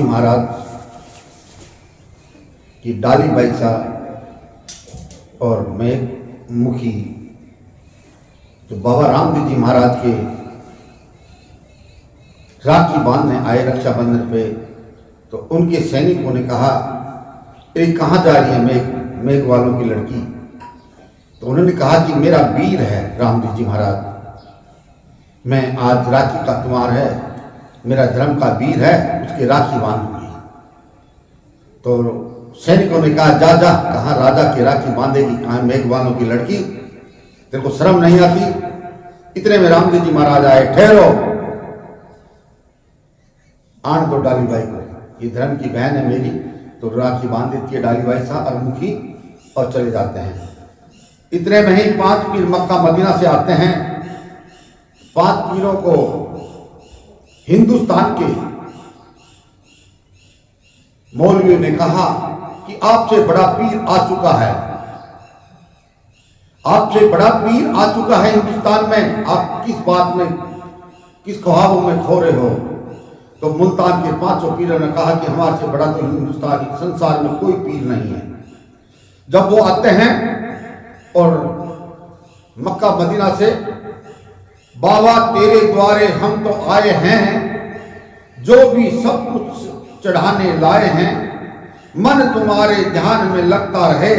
जी महाराज की डाली बैसा और मेघमुखी जो बाबा रामदेव जी महाराज के राखी बांधने आए रक्षाबंधन पे, तो उनके सैनिकों ने कहा, ये कहाँ जा रही है मेघ वालों की लड़की? तो उन्होंने कहा कि मेरा वीर है रामदेव जी महाराज, मैं आज राखी का त्योहार है, मेरा धर्म का वीर है, उसके राखी बांधूंगी। तो सैनिकों ने कहा, जा जा, कहाँ राजा की राखी बांधेगी, कहाँ मेघ वालों की लड़की, तेरे को शर्म नहीं आती? इतने में रामदेव जी महाराज आए, ठहरो, आन दो डाली बाई को, ये धर्म की बहन है मेरी। तो राखी बांध देती है डाली बाई साहब और मुखी, और चले जाते हैं। इतने में ही 5 पीर मक्का मदीना से आते हैं। 5 पीरों को हिंदुस्तान के मौलवियों ने कहा कि आपसे बड़ा पीर आ चुका है, आपसे बड़ा पीर आ चुका है हिंदुस्तान में, आप किस बात में, किस ख्वाबों में खो रहे हो? तो मुल्तान के 5 पीरों ने कहा कि हमारे से बड़ा तो हिंदुस्तान, संसार में कोई पीर नहीं है। जब वो आते हैं और मक्का मदीना से, बाबा तेरे द्वारे हम तो आए हैं, जो भी सब कुछ चढ़ाने लाए हैं, मन तुम्हारे ध्यान में लगता रहे,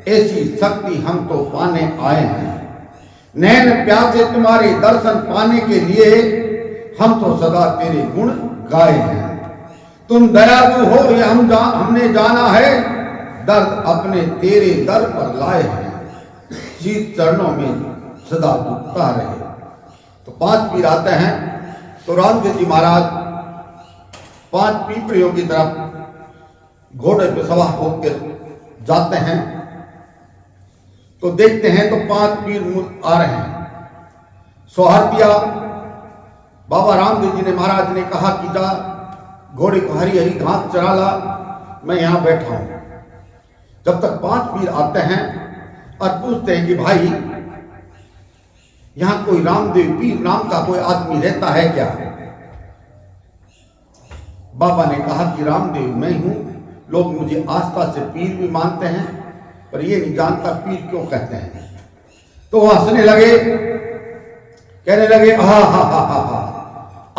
ऐसी शक्ति हम तो पाने आए हैं। नैन प्यासे तुम्हारे दर्शन पाने के लिए, हम तो सदा तेरे गुण गाए हैं। तुम दयालु हो ये हमने जाना है, दर्द अपने तेरे दर पर लाए हैं, शीत चरणों में सदा झुकता रहे। तो 5 पीर आते हैं। तो रामदेव जी महाराज 5 पीपड़ियों की तरफ घोड़े पे सवार होकर जाते हैं। तो देखते हैं तो 5 पीर आ रहे हैं। सोहरतिया बाबा रामदेव जी ने महाराज ने कहा कि जा घोड़े को हरी हरी घास चरा ला, मैं यहां बैठा हूं। जब तक 5 पीर आते हैं और पूछते हैं कि भाई यहां कोई रामदेव पीर नाम का कोई आदमी रहता है क्या? बाबा ने कहा कि रामदेव मैं हूं, लोग मुझे आस्था से पीर भी मानते हैं, पर ये नहीं जानता पीर क्यों कहते हैं। तो वो हंसने लगे, कहने लगे, हा हा हा हा हा,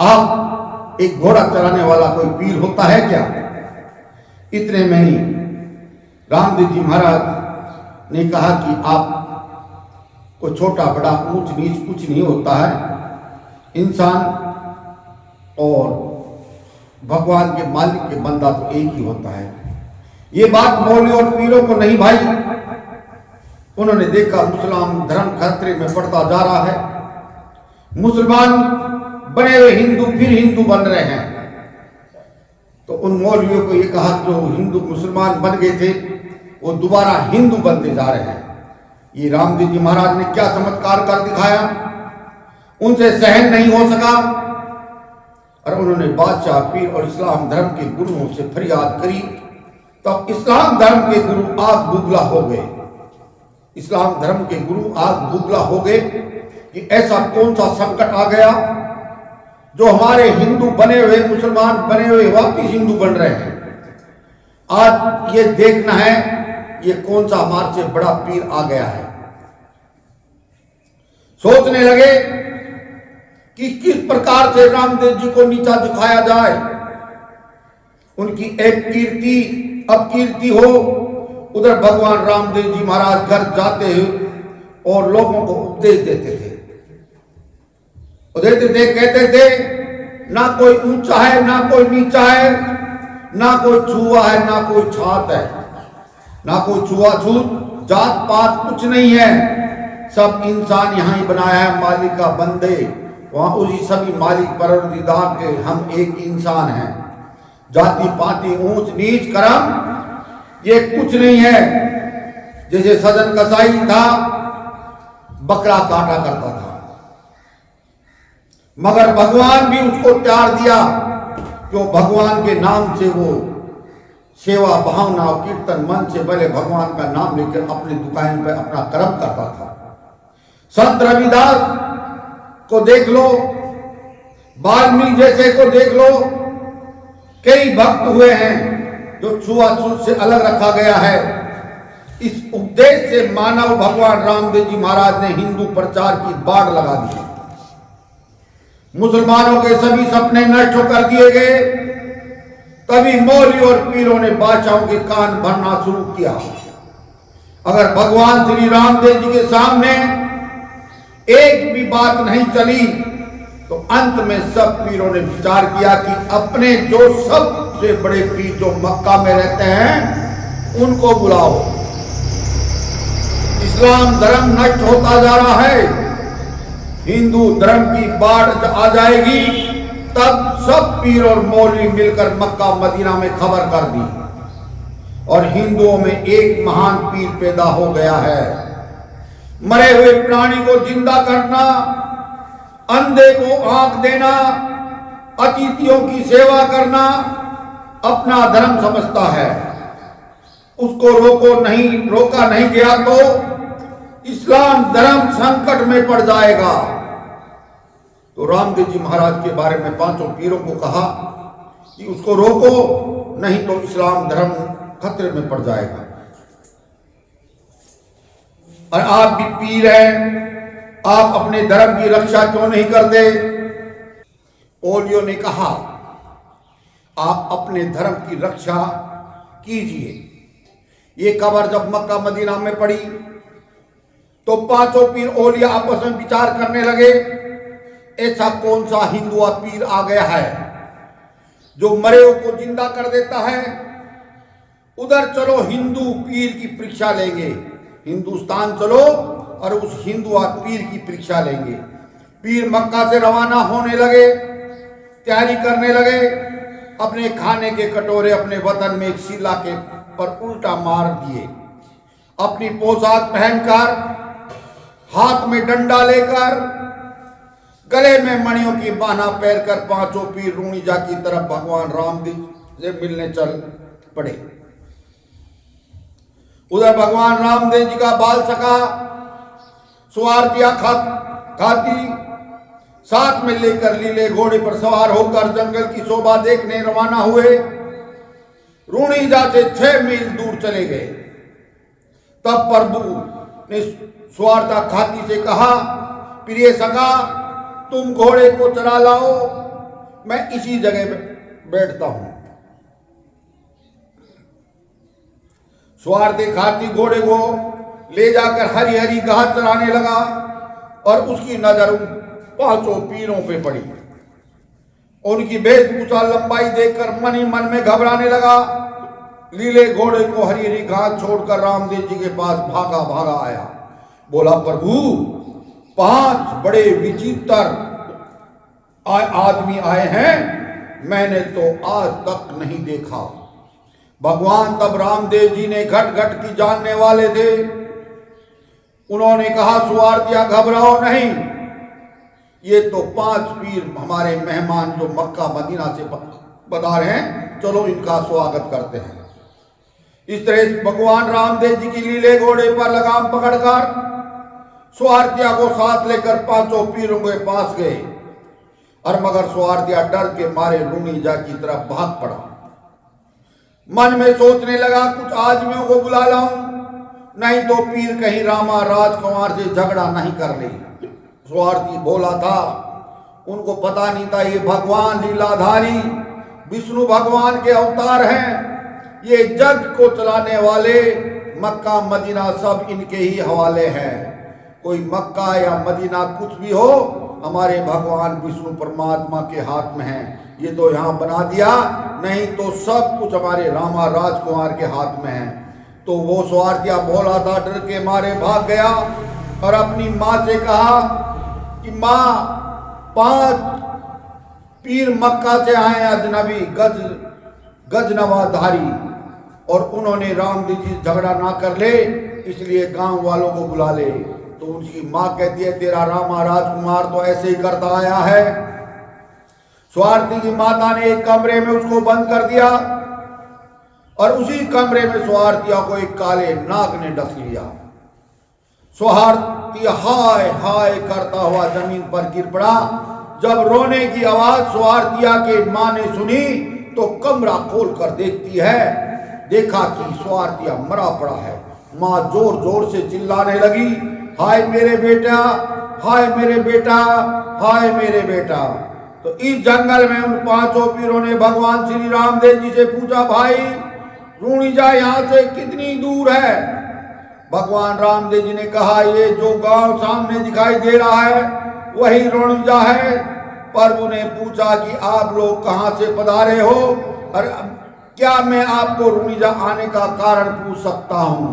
आप एक घोड़ा चलाने वाला कोई पीर होता है क्या? इतने में ही रामदेव जी महाराज ने कहा कि आप को छोटा बड़ा ऊंच नीच कुछ नहीं होता है, इंसान और भगवान के मालिक के बंदा तो एक ही होता है। ये बात मौलवी और पीरों को नहीं भाई। उन्होंने देखा मुसलमान धर्म खतरे में पड़ता जा रहा है, मुसलमान बने हुए हिंदू फिर हिंदू बन रहे हैं। तो उन मौलवियों को ये कहा जो हिंदू मुसलमान बन गए थे वो दोबारा हिंदू बनते जा रहे हैं। ये रामदेव जी महाराज ने क्या चमत्कार कर दिखाया, उनसे सहन नहीं हो सका और उन्होंने बादशाह पीर और इस्लाम धर्म के गुरुओं से फरियाद करी। तब इस्लाम धर्म के गुरु आग बुगला हो गए। इस्लाम धर्म के गुरु आग बुगला हो गए कि ऐसा कौन सा संकट आ गया जो हमारे हिंदू बने हुए मुसलमान बने हुए वापिस हिंदू बन रहे हैं। आज ये देखना है ये कौन सा हमारे से बड़ा पीर आ गया है। सोचने लगे कि किस प्रकार से रामदेव जी को नीचा दिखाया जाए, उनकी एक कीर्ति अपकीर्ति हो। उधर भगवान रामदेव जी महाराज घर जाते और लोगों को उपदेश देते थे, कहते थे ना कोई ऊंचा है ना कोई नीचा है, ना कोई छुआ है ना कोई छात है, ना कोई छुआछूत जात पात कुछ नहीं है, सब इंसान यहां ही बनाया है मालिक का बंदे, वहां उसी सभी मालिक परवरदिगार के हम एक इंसान हैं। जाति पाति ऊंच नीच कर्म ये कुछ नहीं है। जैसे सजन कसाई था बकरा काटा करता था, मगर भगवान भी उसको त्याग दिया, क्यों? भगवान के नाम से वो सेवा भावना और कीर्तन मन से पहले भगवान का नाम लेकर अपनी दुकान पर अपना कर्म करता था। संत रविदास को देख लो, वाल्मीकि जैसे को देख लो, कई भक्त हुए हैं जो छुआछूत से अलग रखा गया है। इस उपदेश से मानव भगवान रामदेव जी महाराज ने हिंदू प्रचार की बाढ़ लगा दी। मुसलमानों के सभी सपने नष्ट कर दिए गए। तभी मौलवी और पीरों ने बादशाहों के कान भरना शुरू किया। अगर भगवान श्री रामदेव जी के सामने एक भी बात नहीं चली तो अंत में सब पीरों ने विचार किया कि अपने जो सबसे बड़े पीर जो मक्का में रहते हैं उनको बुलाओ। इस्लाम धर्म नष्ट होता जा रहा है, हिंदू धर्म की बाढ़ आ जाएगी। तब सब पीर और मौलवी मिलकर मक्का मदीना में खबर कर दी और हिंदुओं में एक महान पीर पैदा हो गया है। मरे हुए प्राणी को जिंदा करना, अंधे को आंख देना, अतिथियों की सेवा करना अपना धर्म समझता है। उसको रोका नहीं गया तो इस्लाम धर्म संकट में पड़ जाएगा। तो रामदेव जी महाराज के बारे में पांचों पीरों को कहा कि उसको रोको, नहीं तो इस्लाम धर्म खतरे में पड़ जाएगा। और आप भी पीर हैं, आप अपने धर्म की रक्षा क्यों नहीं करते? ओलियो ने कहा, आप अपने धर्म की रक्षा कीजिए। ये खबर जब मक्का मदीना में पड़ी तो पांचों पीर ओलिया आपस में विचार करने लगे, ऐसा कौन सा हिंदुआ पीर आ गया है जो मरे को जिंदा कर देता है। उधर चलो, हिंदू पीर की परीक्षा लेंगे। हिंदुस्तान चलो और उस हिंदुआ पीर की परीक्षा लेंगे। पीर मक्का से रवाना होने लगे, तैयारी करने लगे। अपने खाने के कटोरे अपने वतन में एक शिला के पर उल्टा मार दिए। अपनी पोशाक पहनकर, हाथ में डंडा लेकर, गले में मणियों की बाना पहनकर पांचों पीर रूणीजा की तरफ भगवान रामदेव से मिलने चल पड़े। उधर भगवान रामदेव जी का बाल सखा सुवारतिया खाती साथ में लेकर लीले घोड़े पर सवार होकर जंगल की शोभा देखने रवाना हुए। रूणीजा से 6 मील दूर चले गए। तब प्रभु ने सुवारता खाती से कहा, प्रिय सखा, तुम घोड़े को चरा लाओ, मैं इसी जगह बैठता हूं। स्वार्थी खाती घोड़े को ले जाकर हरी हरी घास चराने लगा और उसकी नजर पांचों पीरों पे पड़ी। उनकी वेशभूषा लंबाई देखकर मन ही मन में घबराने लगा। लीले घोड़े को हरी हरी घास छोड़कर रामदेव जी के पास भागा आया। बोला, प्रभु, 5 बड़े विचित्र आदमी आए हैं, मैंने तो आज तक नहीं देखा। भगवान तब रामदेव जी ने घट घट की जानने वाले थे। उन्होंने कहा, सुवारतिया घबराओ नहीं, ये तो 5 पीर हमारे मेहमान जो मक्का मदीना से पधारे हैं, चलो इनका स्वागत करते हैं। इस तरह भगवान रामदेव जी की लीले घोड़े पर लगाम पकड़कर सुवारतिया को साथ लेकर पांचों पीरों के पास गए और मगर सुवारतिया डर के मारे रूणीजा की तरफ भाग पड़ा। मन में सोचने लगा, कुछ आदमियों को बुला लाऊं, नहीं तो पीर कहीं रामा राजकुमार से झगड़ा नहीं कर ले। स्वार्थी भोला था, उनको पता नहीं था ये भगवान लीलाधारी विष्णु भगवान के अवतार हैं। ये जग को चलाने वाले मक्का मदीना सब इनके ही हवाले हैं। कोई मक्का या मदीना कुछ भी हो, हमारे भगवान विष्णु परमात्मा के हाथ में है। ये तो यहाँ बना दिया, नहीं तो सब कुछ हमारे रामा राजकुमार के हाथ में है। तो वो स्वार्थिया भोला था, डर के मारे भाग गया और अपनी माँ से कहा कि माँ, 5 पीर मक्का से आए अजनबी गजनवाधारी, और उन्होंने रामदेव जी झगड़ा ना कर ले, इसलिए गांव वालों को बुला ले। तो उनकी माँ कहती है, तेरा रामा राजकुमार तो ऐसे ही करता आया है। स्वार्थी की माता ने एक कमरे में उसको बंद कर दिया और उसी कमरे में स्वार्थिया को एक काले नाग ने डस लिया। स्वार्थी हाय हाय करता हुआ जमीन पर गिर पड़ा। जब रोने की आवाज स्वार्थिया के माँ ने सुनी तो कमरा खोल कर देखती है, देखा कि स्वार्थिया मरा पड़ा है। माँ जोर जोर से चिल्लाने लगी, हाय मेरे बेटा, हाय मेरे बेटा, हाय मेरे बेटा। तो इस जंगल में उन पांचों पीरों ने भगवान श्री रामदेव जी से पूछा, भाई रूणीजा यहाँ से कितनी दूर है? भगवान रामदेव जी ने कहा, ये जो गांव सामने दिखाई दे रहा है वही रूणीजा है। प्रभु ने पूछा कि आप लोग कहां से पधारे हो और क्या मैं आपको रूणीजा आने का कारण पूछ सकता हूं?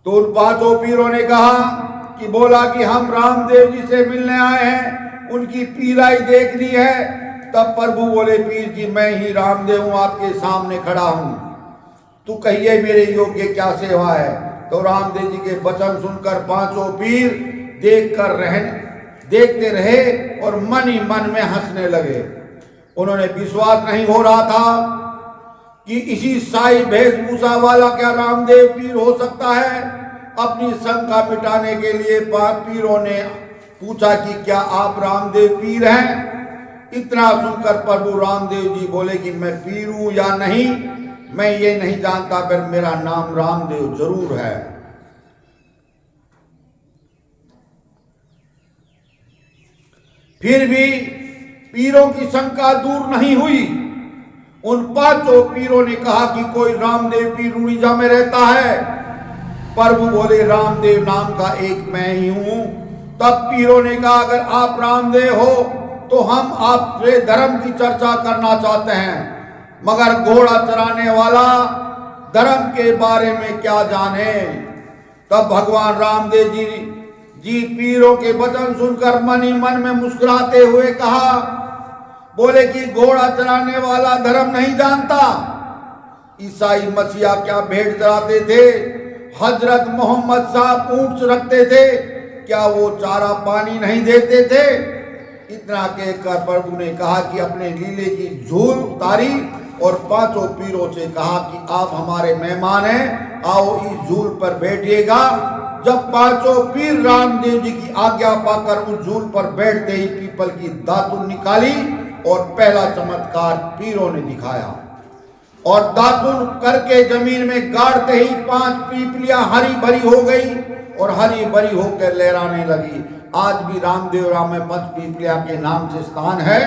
तो उन पांचों पीरों ने कहा कि बोला कि हम रामदेव जी से मिलने आए हैं, उनकी पीराई देखनी है। तब प्रभु बोले, पीर जी मैं ही रामदेव हूं, आपके सामने खड़ा हूं, तू कहिए मेरे योग्य क्या सेवा है? तो रामदेव जी के वचन सुनकर पांचों पीर देखते रहे और मन ही मन में हंसने लगे। उन्होंने विश्वास नहीं हो रहा था कि इसी साई वेशभूषा वाला क्या रामदेव पीर हो सकता है। अपनी शंका मिटाने के लिए पीरों ने पूछा कि क्या आप रामदेव पीर हैं? इतना सुनकर प्रभु रामदेव जी बोले कि मैं पीर हूं या नहीं मैं ये नहीं जानता, पर मेरा नाम रामदेव जरूर है। फिर भी पीरों की शंका दूर नहीं हुई। उन पांचों पीरों ने कहा कि कोई रामदेव पीर रूणीजा में रहता है। प्रभु बोले, रामदेव नाम का एक मैं ही हूं। तब पीरों ने कहा, अगर आप रामदेव हो तो हम आपसे धर्म की चर्चा करना चाहते हैं, मगर घोड़ा चराने वाला धर्म के बारे में क्या जाने। तब भगवान रामदेव जी पीरों के वचन सुनकर मन ही मन में मुस्कुराते हुए कहा, बोले कि घोड़ा चराने वाला धर्म नहीं जानता। ईसाई मसीहा क्या भेड़ चराते थे? हजरत मोहम्मद साहब ऊंट रखते थे, क्या वो चारा पानी नहीं देते थे? इतना कहकर प्रभु ने कहा कि अपने लीले की झूल उतारी और पांचों पीरों से कहा कि आप हमारे मेहमान हैं, आओ इस झूल पर बैठिएगा। जब पांचों पीर रामदेव जी की आज्ञा पाकर उस झूल पर बैठते ही पीपल की दातुन निकाली और पहला चमत्कार पीरों ने दिखाया। और दातुन करके जमीन में गाड़ते ही 5 पीपलियां हरी भरी हो गई और हरी भरी होकर लहराने लगी। आज भी रामदेव राम में 5 पीपलिया के नाम से स्थान है,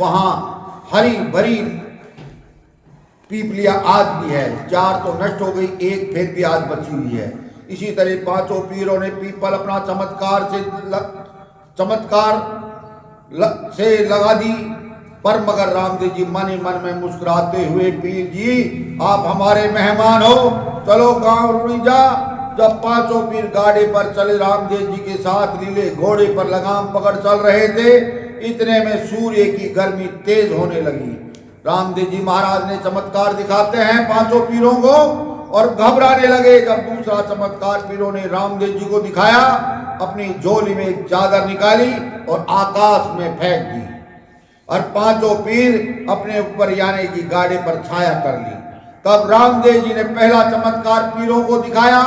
वहां हरी भरी पीपलिया आज भी है। 4 तो नष्ट हो गई, 1 फिर भी आज बची हुई है। इसी तरह पांचों पीरों ने पीपल अपना चमत्कार से लगा दी, पर मगर रामदेव जी मन ही मन में मुस्कुराते हुए, पीर जी आप हमारे मेहमान हो, चलो गांव रूणीजा। जब पांचों पीर गाड़ी पर चले रामदेव जी के साथ लीले घोड़े पर लगाम पकड़ चल रहे थे, इतने में सूर्य की गर्मी तेज होने लगी। रामदेव जी महाराज ने चमत्कार दिखाते हैं पांचों पीरों को और घबराने लगे। जब दूसरा चमत्कार पीरों ने रामदेव जी को दिखाया, अपनी झोली में एक चादर निकाली और आकाश में फेंक दी और पांचों पीर अपने ऊपर यानी की गाड़ी पर छाया कर ली। तब रामदेव जी ने पहला चमत्कार पीरों को दिखाया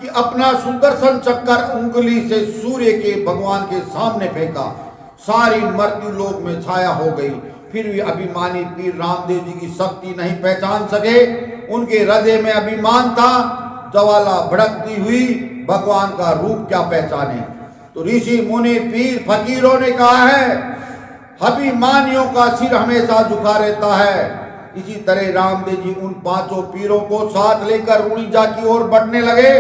कि अपना सुदर्शन चक्कर उंगली से सूर्य के भगवान के सामने फेंका, सारी मृत्यु लोक में छाया हो गई। फिर भी अभिमानी पीर रामदेव जी की शक्ति नहीं पहचान सके, उनके हृदय में अभिमान था, ज्वाला भड़कती हुई भगवान का रूप क्या पहचाने। तो ऋषि मुनि पीर फकीरों ने कहा है, अभिमानियों का सिर हमेशा झुका रहता है। इसी तरह रामदेव जी उन पांचों पीरों को साथ लेकर रूणीजा की ओर बढ़ने लगे।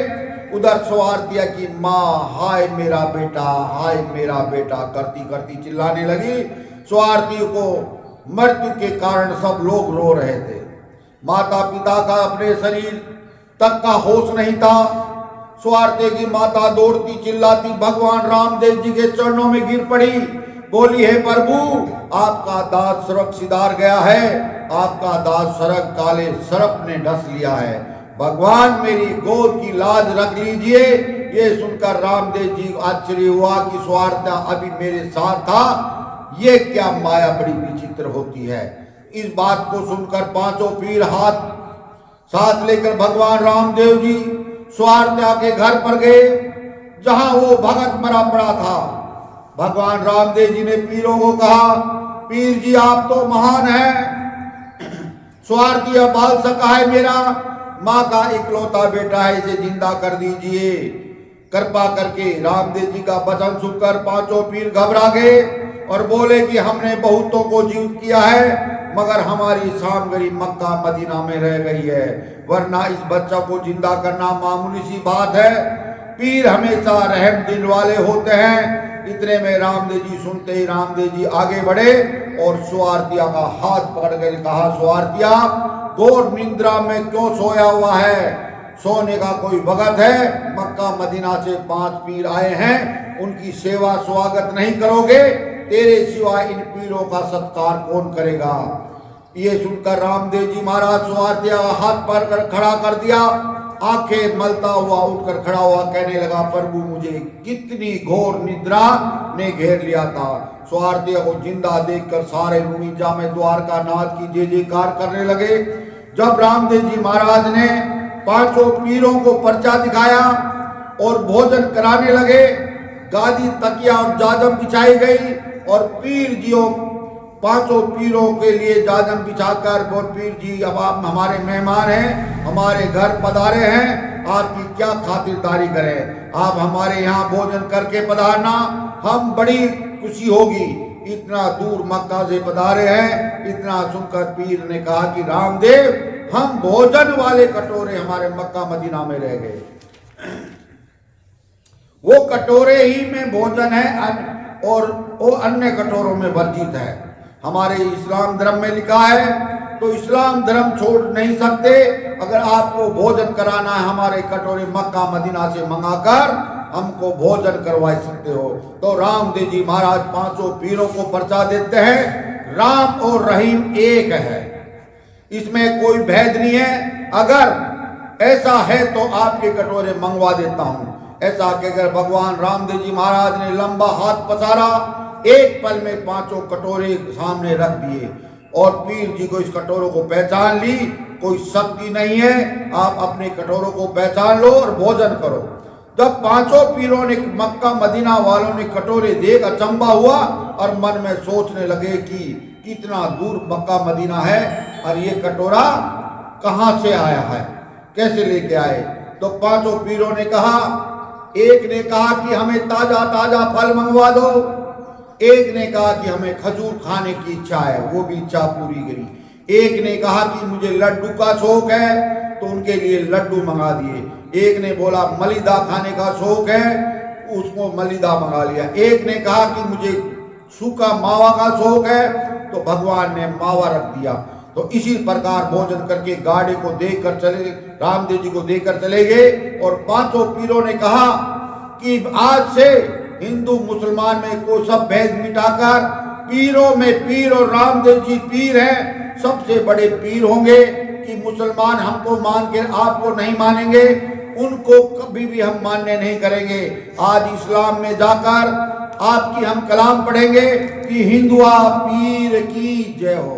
उधर स्वार्थिया की माँ हाय मेरा बेटा, हाय मेरा बेटा करती करती चिल्लाने लगी। स्वार्थी को मृत्यु के कारण सब लोग रो रहे थे। माता पिता का अपने शरीर तक का होश नहीं था। स्वार्थी की माता दौड़ती चिल्लाती भगवान रामदेव जी के चरणों में गिर पड़ी, बोली है प्रभु आपका दास सर्प सिधार गया है, आपका दास सर्प काले सर्प ने डस लिया है, भगवान मेरी गोद की लाज रख लीजिए। ये सुनकर रामदेव जी आश्चर्य हुआ कि स्वार्था अभी मेरे साथ था, ये क्या माया बड़ी विचित्र होती है। इस बात को सुनकर पांचों पीर हाथ साथ लेकर भगवान रामदेव जी स्वार्था के घर पर गए, जहां वो भगत मरा पड़ा था। भगवान रामदेव जी ने पीरों को कहा, पीर जी आप तो महान हैं, स्वार्थी बाल सका है मेरा, माँ का इकलौता बेटा है, इसे जिंदा कर दीजिए। कृपा करके रामदेव जी का वचन सुनकर पांचों पीर घबरा गए और बोले कि हमने बहुतों को जीवित किया है, मगर हमारी सामग्री मक्का मदीना में रह गई है, वरना इस बच्चा को जिंदा करना मामूली सी बात है। पीर हमेशा रहम दिल वाले होते हैं। इतने में रामदेव जी सुनते ही रामदेव जी आगे बढ़े और स्वार्थिया का हाथ पकड़ कर कहा, स्वार्थिया घोर निद्रा में क्यों सोया हुआ है? सोने का कोई वक्त है? मक्का मदीना से 5 पीर आए हैं, उनकी सेवा स्वागत नहीं करोगे? तेरे सिवा इन पीरों का सत्कार कौन करेगा? ये सुनकर रामदेव जी महाराज स्वार्थिया हाथ पकड़ कर खड़ा कर दिया। आंखें मलता हुआ उठकर खड़ा हुआ कहने लगा, प्रभु मुझे कितनी घोर निद्रा ने घेर लिया था। स्वार्थिया को जिंदा देखकर सारे रूमी जामे द्वारका नाथ की जय जयकार करने लगे। जब रामदेव जी महाराज ने पांचों पीरों को पर्चा दिखाया और भोजन कराने लगे, गादी तकिया और जाजम बिछाई गई और पीर जियों पांचों पीरों के लिए जाजम बिछाकर, बोल पीर जी अब आप हमारे मेहमान हैं, हमारे घर पधारे हैं, आपकी क्या खातिरदारी करें, आप हमारे यहाँ भोजन करके पधारना, हम बड़ी खुशी होगी। इतना दूर मक्का से पधारे हैं। इतना सुनकर पीर ने कहा कि रामदेव हम भोजन वाले कटोरे हमारे मक्का मदीना में रह गए, वो कटोरे ही में भोजन है और वो अन्य कटोरों में वर्जित है। हमारे इस्लाम धर्म में लिखा है, तो इस्लाम धर्म छोड़ नहीं सकते। अगर आपको भोजन कराना है हमारे कटोरे मक्का मदीना से मंगाकर हमको भोजन करवा सकते हो। तो रामदेव जी महाराज पांचों पीरों को पर्चा देते हैं, राम और रहीम एक है, इसमें कोई भेद नहीं है। अगर ऐसा है तो आपके कटोरे मंगवा देता हूं। ऐसा कहकर भगवान रामदेव जी महाराज ने लंबा हाथ पसारा, एक पल में पांचों कटोरे सामने रख दिए और पीर जी को इस कटोरों को पहचान ली। कोई शक्ति नहीं है, आप अपने कटोरों को पहचान लो और भोजन करो। जब पांचों पीरों ने मक्का मदीना वालों ने कटोरे देख अचंबा हुआ और मन में सोचने लगे कि कितना दूर मक्का मदीना है और ये कटोरा कहां से आया है, कैसे लेके आए। तो पांचों पीरों ने कहा, एक ने कहा कि हमें ताजा ताजा फल मंगवा दो, एक ने कहा कि हमें खजूर खाने की इच्छा है, वो भी इच्छा पूरी करी। एक ने कहा कि मुझे लड्डू का शौक है, तो उनके लिए लड्डू मंगा दिए। एक ने बोला मलिदा खाने का शौक है, उसको मलिदा मंगा लिया। एक ने कहा कि मुझे सूखा मावा का शौक है, तो भगवान ने मावा रख दिया। तो इसी प्रकार भोजन करके गाड़ी को देकर चले, रामदेव जी को देकर चले गए और पांचों पीरों ने कहा कि आज से हिंदू मुसलमान में को सब भेद मिटाकर पीरों में पीर और रामदेव जी पीर हैं, सबसे बड़े पीर होंगे कि मुसलमान हमको मान के आपको नहीं मानेंगे, उनको कभी भी हम मान्य नहीं करेंगे। आज इस्लाम में जाकर आपकी हम कलाम पढ़ेंगे कि हिंदुआ पीर की जय हो।